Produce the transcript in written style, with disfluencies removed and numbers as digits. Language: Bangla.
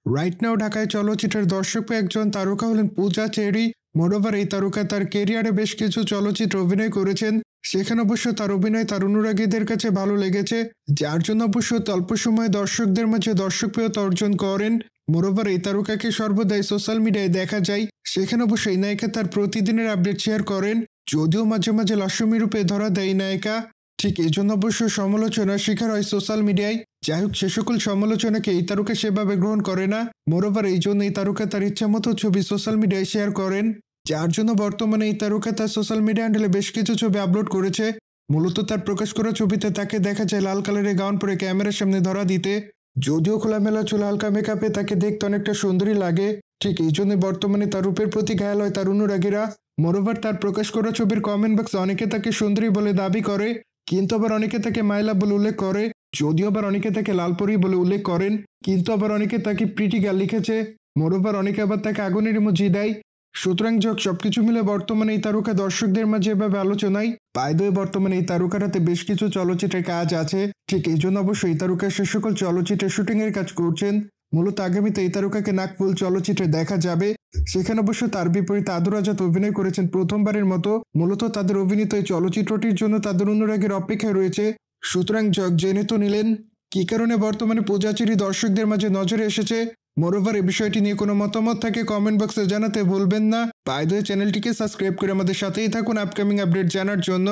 রাইট নাও ঢাকায় চলচ্চিত্রের দর্শক একজন তারকা হলেন পূজা চেরি। মোরওভার এই তারকা তার কেরিয়ারে বেশ কিছু চলচ্চিত্রে অভিনয় করেছেন। সেখানে অবশ্য তার অভিনয় তার অনুরাগীদের কাছে ভালো লেগেছে, যার জন্য অবশ্য অল্প সময়ে দর্শকদের মাঝে দর্শকপ্রিয়তা অর্জন করেন। মোরওভার এই তারকাকে সর্বদাই সোশ্যাল মিডিয়ায় দেখা যায়। সেখানে অবশ্য এই নায়িকা তার প্রতিদিনের আপডেট শেয়ার করেন, যদিও মাঝে মাঝে লাস্যমী রূপে ধরা দেয় এই নায়িকা। ঠিক এই জন্য অবশ্য সমালোচনার শিকার হয় সোশ্যাল মিডিয়ায়। যাই হোক, সে সকল সমালোচনাকে এই তারকা সেভাবে গ্রহণ করে না। মোরওভার এই জন্য এই তারকা তার ইচ্ছা মতো ছবি সোশ্যাল মিডিয়ায় শেয়ার করেন, যার জন্য বর্তমানে এই তারকা তার সোশ্যাল মিডিয়া হ্যান্ডেলে বেশ কিছু ছবি আপলোড করেছে। মূলত তার প্রকাশ করা ছবিতে তাকে দেখা যায় লাল কালারের গাউন পরে ক্যামেরার সামনে ধরা দিতে। যদিও খোলামেলা চুল হালকা মেকআপে তাকে দেখতে অনেকটা সুন্দরী লাগে। ঠিক এই জন্য বর্তমানে তার রূপের প্রতি ঘায়াল হয় তার অনুরাগীরা। মোরওভার তার প্রকাশ করা ছবির কমেন্ট বক্সে অনেকে তাকে সুন্দরী বলে দাবি করে, কিন্তু আবার অনেকে তাকে মাইলা বলে উল্লেখ করে। যদিও আবার অনেকে তাকে লালপরি বলে উল্লেখ করেন, কিন্তু আবার অনেকে তাকে প্রিটি গার্ল লিখেছে। মোরওভার অনেকে আবার তাকে আগুনের ইমোজি দেয়। সুতরাং সবকিছু মিলে বর্তমানে এই তারকা দর্শকদের মাঝে এভাবে আলোচনায়। বাই বর্তমানে এই তারকার হাতে বেশ কিছু চলচ্চিত্রের কাজ আছে। ঠিক এই জন্য অবশ্যই এই তারকা সে সকল চলচ্চিত্রের শুটিং এর কাজ করছেন। মূলত আগামীতে এই তারকাকে নাকফুল চলচ্চিত্রে দেখা যাবে। সেখানে অবশ্য তার বিপরীতে আদর আজাদ অভিনয় করেছেন প্রথমবারের মতো। মূলত তাদের অভিনীত এই চলচ্চিত্রটির জন্য তাদের অনুরাগের অপেক্ষায় রয়েছে। সুতরাং জেনে তো নিলেন কি কারণে বর্তমানে পূজা চেরি দর্শকদের মাঝে নজরে এসেছে। মোরওভার এই বিষয়টি নিয়ে কোনো মতামত থাকে কমেন্ট বক্সে জানাতে ভুলবেন না। চ্যানেলটিকে সাবস্ক্রাইব করে আমাদের সাথেই থাকুন আপকামিং আপডেট জানার জন্য।